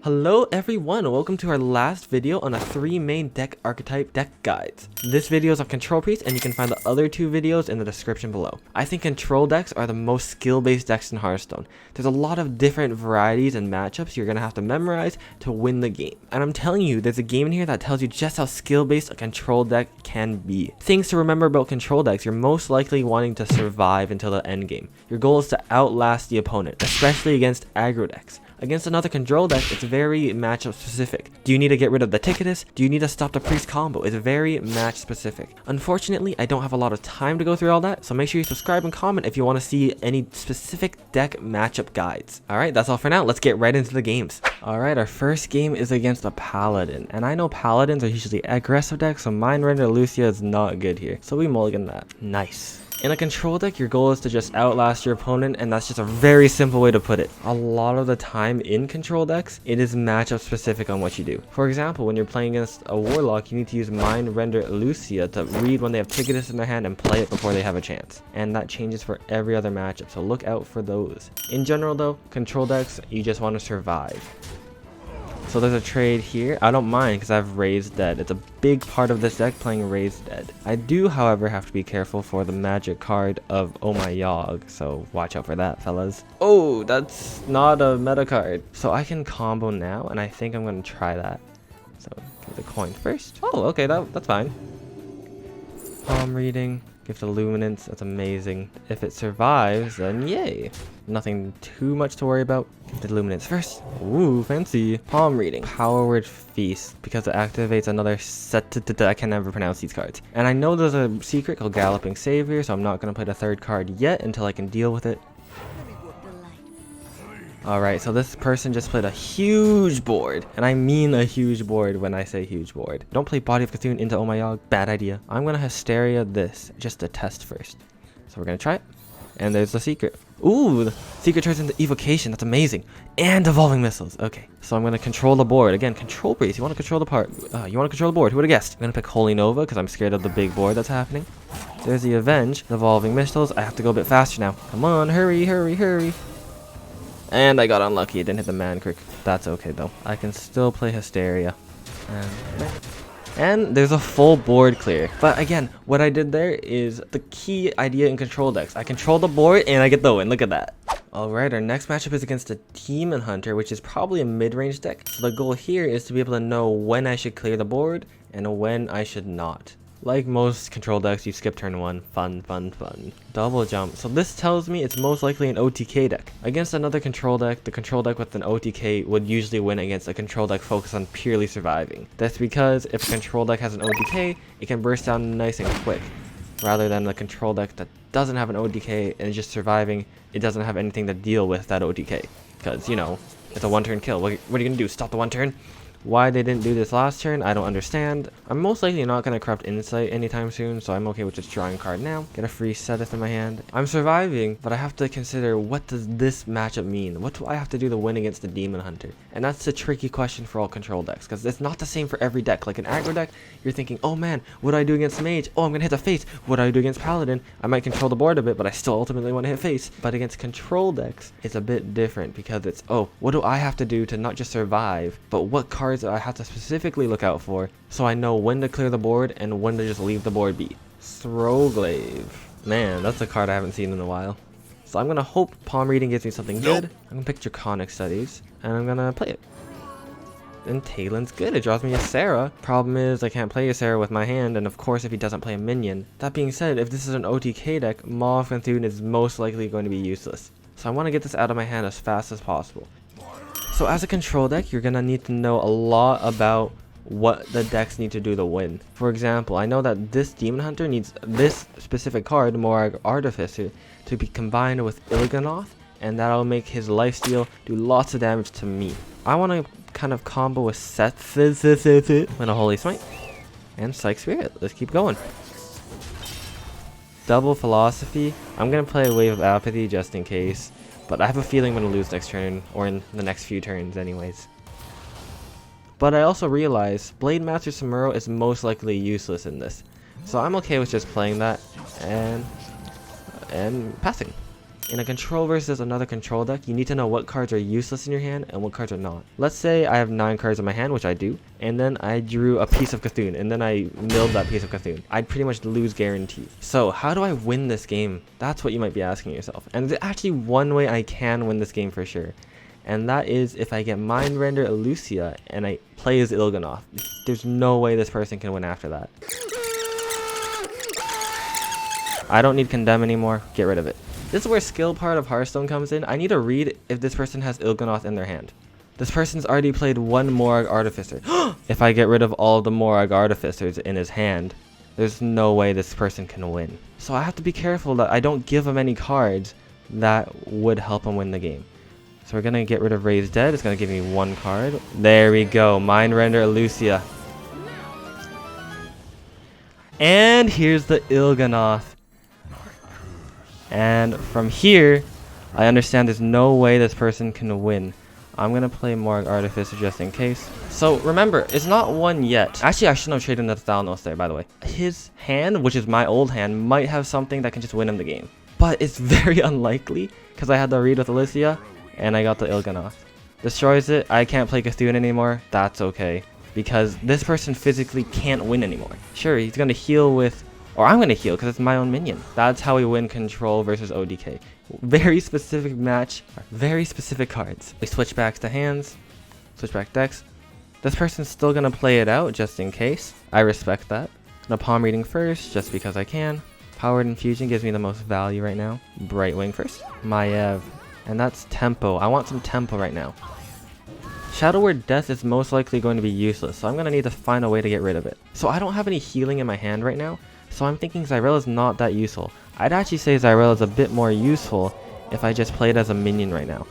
Hello everyone, welcome to our last video on a 3 main deck archetype deck guides. This video is on Control Priest and you can find the other 2 videos in the description below. I think control decks are the most skill-based decks in Hearthstone. There's a lot of different varieties and matchups you're going to have to memorize to win the game. And I'm telling you, there's a game in here that tells you just how skill-based a control deck can be. Things to remember about control decks: you're most likely wanting to survive until the end game. Your goal is to outlast the opponent, especially against aggro decks. Against another control deck, it's very matchup specific. Do you need to get rid of the trickiest? Do you need to stop the priest combo? It's very match specific. Unfortunately, I don't have a lot of time to go through all that, so make sure you subscribe and comment if you want to see any specific deck matchup guides. Alright, that's all for now. Let's get right into the games. Alright, our first game is against a Paladin, and I know Paladins are usually aggressive decks, so Mind Render Lucia is not good here. So we mulligan that. Nice. In a control deck, your goal is to just outlast your opponent, and that's just a very simple way to put it. A lot of the time in control decks, it is matchup specific on what you do. For example, when you're playing against a Warlock, you need to use Mind Render Lucia to read when they have Trickiest in their hand and play it before they have a chance. And that changes for every other matchup, so look out for those. In general though, control decks, you just want to survive. So there's a trade here. I don't mind because I have Raised Dead. It's a big part of this deck, playing Raised Dead. I do, however, have to be careful for the magic card of Oh My Yogg, so watch out for that, fellas. Oh, that's not a meta card. So I can combo now, and I think I'm going to try that. So give the coin first. Oh, okay, that's fine. Palm reading. Give the Luminance, that's amazing. If it survives, then yay. Nothing too much to worry about. Give the Luminance first. Ooh, fancy. Palm reading. Power Word Feast, because it activates another set. I can never pronounce these cards. And I know there's a secret called Galloping Savior, so I'm not going to play the third card yet until I can deal with it. Alright, so this person just played a huge board, and I mean a huge board when I say huge board. Don't play Body of Cthulhu into Oh My Yogg, bad idea. I'm gonna Hysteria this, just to test first. So we're gonna try it, and there's the secret. Ooh, the secret turns into Evocation, that's amazing. And Evolving Missiles, okay. So I'm gonna control the board. Again, Control Priest, you wanna control the board, who would've guessed? I'm gonna pick Holy Nova, because I'm scared of the big board that's happening. There's the Avenge, the Evolving Missiles. I have to go a bit faster now. Come on, hurry, hurry, hurry. And I got unlucky, it didn't hit the Mancrick. That's okay though. I can still play Hysteria. And there's a full board clear. But again, what I did there is the key idea in control decks. I control the board and I get the win. Look at that. Alright, our next matchup is against a Demon Hunter, which is probably a mid-range deck. So the goal here is to be able to know when I should clear the board and when I should not. Like most control decks, you skip turn 1. Fun, fun, fun. Double jump. So this tells me it's most likely an OTK deck. Against another control deck, the control deck with an OTK would usually win against a control deck focused on purely surviving. That's because if a control deck has an OTK, it can burst down nice and quick. Rather than a control deck that doesn't have an OTK and is just surviving, it doesn't have anything to deal with that OTK. Because, you know, it's a one-turn kill. What are you going to do? Stop the one turn? Why they didn't do this last turn, I don't understand. I'm most likely not going to Corrupt Insight anytime soon, so I'm okay with just drawing a card now. Get a free Sethith in my hand. I'm surviving, but I have to consider, what does this matchup mean? What do I have to do to win against the Demon Hunter? And that's a tricky question for all control decks, because it's not the same for every deck. Like an aggro deck, you're thinking, oh man, what do I do against Mage? Oh, I'm going to hit the face. What do I do against Paladin? I might control the board a bit, but I still ultimately want to hit face. But against control decks, it's a bit different, because it's, oh, what do I have to do to not just survive, but what cards do I have to specifically look out for, so I know when to clear the board and when to just leave the board be. Throwglaive. Man, that's a card I haven't seen in a while. So I'm gonna hope Palm Reading gives me something good. I'm gonna pick Draconic Studies, and I'm gonna play it. And Talon's good, it draws me a Sarah. Problem is, I can't play a Sarah with my hand, and of course if he doesn't play a minion. That being said, if this is an OTK deck, Maw of Cthulhu is most likely going to be useless. So I want to get this out of my hand as fast as possible. So as a control deck, you're going to need to know a lot about what the decks need to do to win. For example, I know that this Demon Hunter needs this specific card, Morag Artificer, to be combined with Il'gynoth, and that'll make his lifesteal do lots of damage to me. I want to kind of combo with Seth and a Holy Smite and Psych Spirit. Let's keep going. Double Philosophy. I'm going to play a Wave of Apathy just in case. But I have a feeling I'm going to lose next turn, or in the next few turns anyways. But I also realize Blade Master Samuro is most likely useless in this. So I'm okay with just playing that and passing. In a control versus another control deck, you need to know what cards are useless in your hand and what cards are not. Let's say I have 9 cards in my hand, which I do, and then I drew a piece of Cthulhu, and then I milled that piece of Cthulhu. I'd pretty much lose guaranteed. So how do I win this game? That's what you might be asking yourself. And there's actually one way I can win this game for sure. And that is if I get Mind Render Elucia and I play as Il'gynoth. There's no way this person can win after that. I don't need Condemn anymore. Get rid of it. This is where skill part of Hearthstone comes in. I need to read if this person has Il'gynoth in their hand. This person's already played 1 Morag Artificer. If I get rid of all the Morag Artificers in his hand, there's no way this person can win. So I have to be careful that I don't give him any cards that would help him win the game. So we're going to get rid of Raise Dead. It's going to give me 1 card. There we go. Mind Render Elucia. And here's the Il'gynoth. And from here, I understand there's no way this person can win. I'm going to play Morag Artificer just in case. So remember, it's not 1 yet. Actually, I shouldn't have traded the Thalnos there, by the way. His hand, which is my old hand, might have something that can just win him the game. But it's very unlikely because I had the read with Elucia and I got the Il'gynoth. Destroys it. I can't play Cthulhu anymore. That's okay. Because this person physically can't win anymore. Sure, he's going to heal with... Or I'm going to heal because it's my own minion. That's how we win control versus ODK. Very specific match. Very specific cards. We switch back to hands. Switch back decks. This person's still going to play it out just in case. I respect that. Gonna palm reading first just because I can. Powered Infusion gives me the most value right now. Brightwing first. Maiev. And that's tempo. I want some tempo right now. Shadow Word Death is most likely going to be useless, so I'm going to need to find a way to get rid of it. So I don't have any healing in my hand right now, so I'm thinking Xyrel is not that useful. I'd actually say Xyrel is a bit more useful if I just played as a minion right now.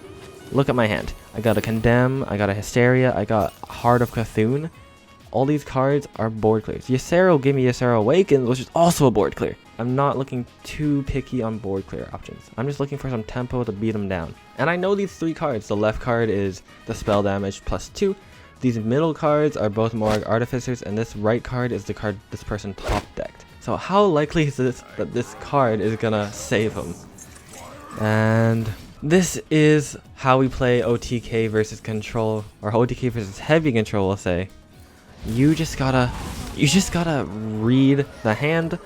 Look at my hand. I got a Condemn, I got a Hysteria, I got Heart of Cthulhu. All these cards are board clears. Ysera will give me Ysera Awakens, which is also a board clear. I'm not looking too picky on board clear options. I'm just looking for some tempo to beat them down. And I know these 3 cards. The left card is the spell damage +2. These middle cards are both Morag Artificers, and this right card is the card this person top decked. So how likely is this that this card is gonna save him? And this is how we play OTK versus control, or OTK versus heavy control, we'll say. You just gotta read the hand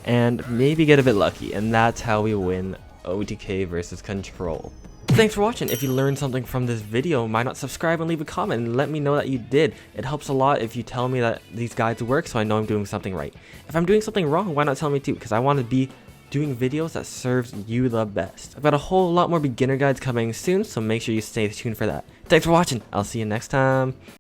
and maybe get a bit lucky, and that's how we win OTK versus control. Thanks for watching. If you learned something from this video, why not subscribe and leave a comment and let me know that you did. It helps a lot if you tell me that these guides work, so I know I'm doing something right. If I'm doing something wrong, why not tell me too, because I want to be doing videos that serves you the best. I've got a whole lot more beginner guides coming soon, so make sure you stay tuned for that. Thanks for watching. I'll see you next time.